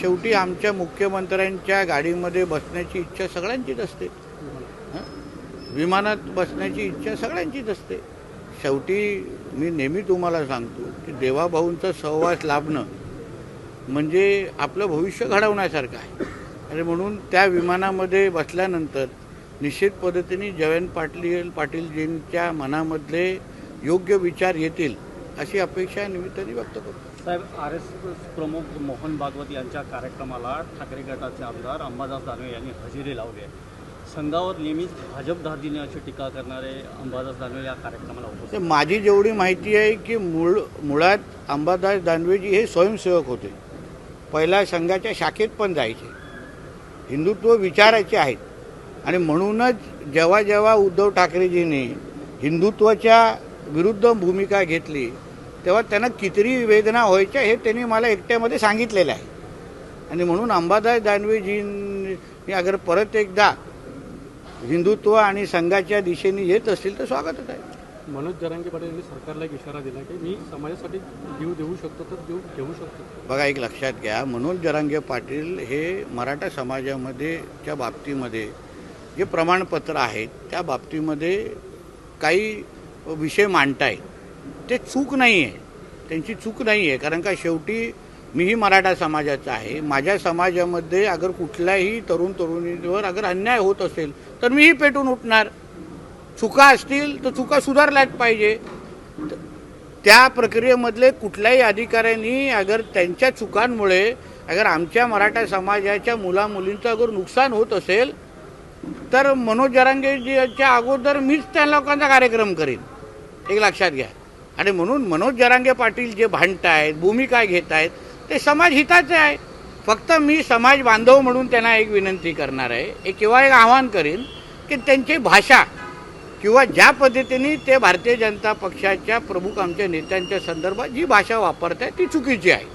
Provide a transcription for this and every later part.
शेवटी आमच्या मुख्यमंत्र्यांच्या गाडीमध्ये बसण्याची इच्छा सगळ्यांचीच असते, विमानात बसण्याची इच्छा सगळ्यांचीच असते. शेवटी मी नेहमी तुम्हाला सांगतो की देवाभाऊंचा सहवास लाभणं म्हणजे आपलं भविष्य घडवण्यासारखं आहे. आणि म्हणून त्या विमानामध्ये बसल्यानंतर निश्चित पद्धतीने जयंत पाटीलजींच्या मनामधले योग्य विचार येतील अशी अपेक्षा निमित्ताने व्यक्त करतो. साहेब, RSS प्रमुख मोहन भागवत यांच्या कार्यक्रमाला ठाकरे गटाचे आमदार अंबादास दानवे यांनी हजेरी लावली आहे. संघावर नेहमीच भाजप धार्जिणे अशी टीका करणारे अंबादास दानवे या कार्यक्रमाला उपस्थित. माझी जेवढी माहिती आहे की मुळात अंबादास दानवेजी हे स्वयंसेवक होते. पहिल्या संघाच्या शाखेत पण जायचे, हिंदुत्व विचाराचे आहेत. आणि म्हणूनच जेव्हा जेव्हा उद्धव ठाकरेजींनी हिंदुत्वाच्या विरुद्ध भूमिका घेतली तेव्हा त्यांना किती वेदना व्हायच्या हे त्यांनी मला एकट्यामध्ये सांगितलेलं आहे. आणि म्हणून अंबादास दानवेजींनी अगर परत एकदा हिंदुत्व आणि संघाच्या दिशेने येत असतील तर स्वागतच आहे. मनोज जरांगे पाटील यांनी सरकारला एक इशारा दिला की मी समाजासाठी जीव देऊ शकतो तर जीव घेऊ शकतो. बघा, एक लक्षात घ्या, मनोज जरांगे पाटील हे मराठा समाजामध्येच्या बाबतीमध्ये जे प्रमाणपत्र आहेत त्या बाबतीमध्ये काही विषय मांडतायत, ते चूक नाही आहे, त्यांची चूक नाही आहे. कारण का शेवटी मीही मराठा समाजाचा आहे. माझ्या समाजामध्ये अगर कुठल्याही तरुण तरुणीवर अगर अन्याय होत असेल तर मीही पेटून उठणार. चुका असतील तर चुका सुधारल्याच पाहिजे. त्या प्रक्रियेमधले कुठल्याही अधिकाऱ्यांनी अगर त्यांच्या चुकांमुळे अगर आमच्या मराठा समाजाच्या मुलामुलींचं अगर नुकसान होत असेल तर मनोज जरांगेजीच्या अगोदर मीच त्या लोकांचा कार्यक्रम करीन, एक लक्षात घ्या. आणि म्हणून मनोज जरांगे पाटील जे भांडतायत, भूमिका घेत आहेत, ते समाज हिताचे आहे. फक्त मी समाज बांधव म्हणून त्यांना एक विनंती करणार आहे किंवा एक आवाहन करीन की त्यांची भाषा किंवा ज्या पद्धतीने ते भारतीय जनता पक्षाच्या प्रमुख आमच्या नेत्यांच्या संदर्भात जी भाषा वापरत आहे ती चुकीची आहे.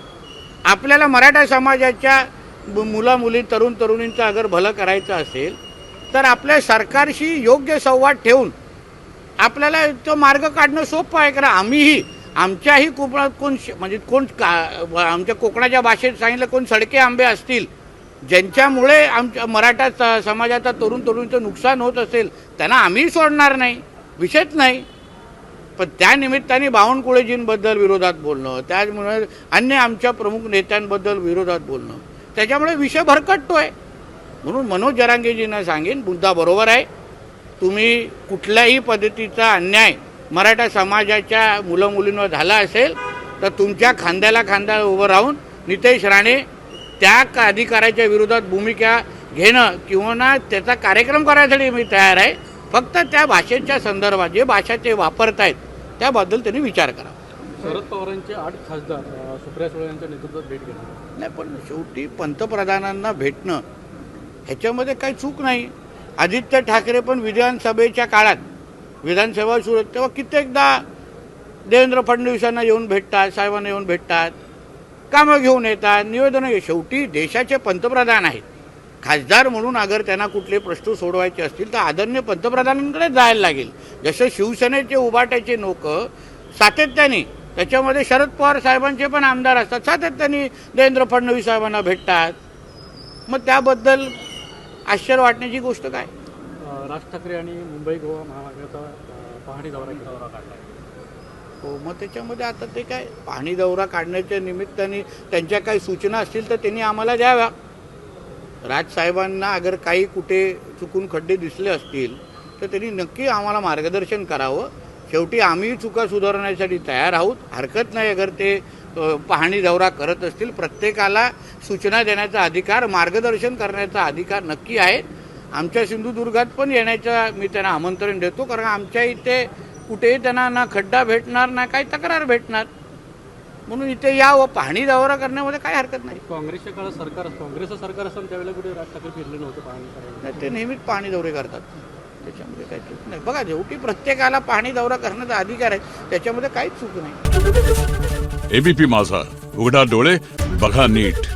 आपल्याला मराठा समाजाच्या मुलामुली तरुण तरुणींचं अगर भलं करायचं असेल तर आपल्या सरकारशी योग्य संवाद ठेवून आपल्याला तो मार्ग काढणं सोपं आहे. कारण आम्हीही आमच्याही कोकणात आमच्या कोकणाच्या भाषेत सांगितलं कोण सडके आंबे असतील ज्यांच्यामुळे आमच्या मराठा समाजाचा तरुण तरुणीचं नुकसान होत असेल त्यांना आम्ही सोडणार नाही, विषयच नाही. पण त्या निमित्ताने बावनकुळेजींबद्दल विरोधात बोलणं, त्यामुळे अन्य आमच्या प्रमुख नेत्यांबद्दल विरोधात बोलणं, त्याच्यामुळे विषय भरकटतो आहे. म्हणून मनोज जरांगेजींना सांगेन, मुद्दा बरोबर आहे. तुम्ही कुठल्याही पद्धतीचा अन्याय मराठा समाजाच्या मुलं मुलींवर झाला असेल तर तुमच्या खांद्याला खांदा उभं राहून नितेश राणे त्या अधिकाऱ्याच्या विरोधात भूमिका घेणं किंवा ना त्याचा कार्यक्रम करायसाठी मी तयार आहे. फक्त त्या भाषेच्या संदर्भात जे भाषा ते वापरतायत त्याबद्दल त्यांनी विचार करा. शरद पवारांचे 8 खासदार सुप्रिया सुळे यांच्या नेतृत्वात भेट घेतली. नाही, पण शेवटी पंतप्रधानांना भेटणं ह्याच्यामध्ये काही चूक नाही. आदित्य ठाकरे पण विधानसभेच्या काळात विधानसभा सुरू तेव्हा कित्येकदा देवेंद्र फडणवीसांना येऊन भेटतात, साहेबांना येऊन भेटतात, कामं घेऊन येतात, निवेदनं. शेवटी देशाचे पंतप्रधान आहेत. खासदार म्हणून अगर त्यांना कुठले प्रश्न सोडवायचे असतील तर आदरणीय पंतप्रधानांकडे जायला लागेल. जसं शिवसेनेचे उभाट्याचे लोक सातत्याने, त्याच्यामध्ये शरद पवार साहेबांचे पण आमदार असतात, सातत्याने देवेंद्र फडणवीस साहेबांना भेटतात. मग त्याबद्दल आश्चर्य वाटण्याची गोष्ट काय. राज ठाकरे आणि मुंबई गोवा महामार्गाचा पाहणी दौरा काढला. हो, मग त्याच्यामध्ये आता ते काय पाहणी दौरा काढण्याच्या निमित्ताने त्यांच्या काही सूचना असतील तर त्यांनी आम्हाला द्याव्या. राजसाहेबांना अगर काही कुठे चुकून खड्डे दिसले असतील तर त्यांनी नक्की आम्हाला मार्गदर्शन करावं. शेवटी आम्ही चुका सुधारण्यासाठी तयार आहोत, हरकत नाही अगर ते पाहणी दौरा करत असतील. प्रत्येकाला सूचना देण्याचा अधिकार, मार्गदर्शन करण्याचा अधिकार नक्की आहे. आमच्या सिंधुदुर्गात पण येण्याचं मी त्यांना आमंत्रण देतो, कारण आमच्या इथे कुठेही त्यांना ना खड्डा भेटणार ना काही तक्रार भेटणार. म्हणून इथे यावं, पाहणी दौरा करण्यामध्ये काही हरकत नाही. काँग्रेसच्या काळात काँग्रेसचं सरकार असताना त्यावेळेला कुठे राज ठाकरे फिरले नव्हते पाहणी करायला. ते नेहमीच पाहणी दौरे करतात, त्याच्यामध्ये काही चूक नाही. बघा, शेवटी प्रत्येकाला पाहणी दौरा करण्याचा अधिकार आहे, त्याच्यामध्ये काहीच चूक नाही. एबीपी माझा, उघडा डोळे बघा नीट.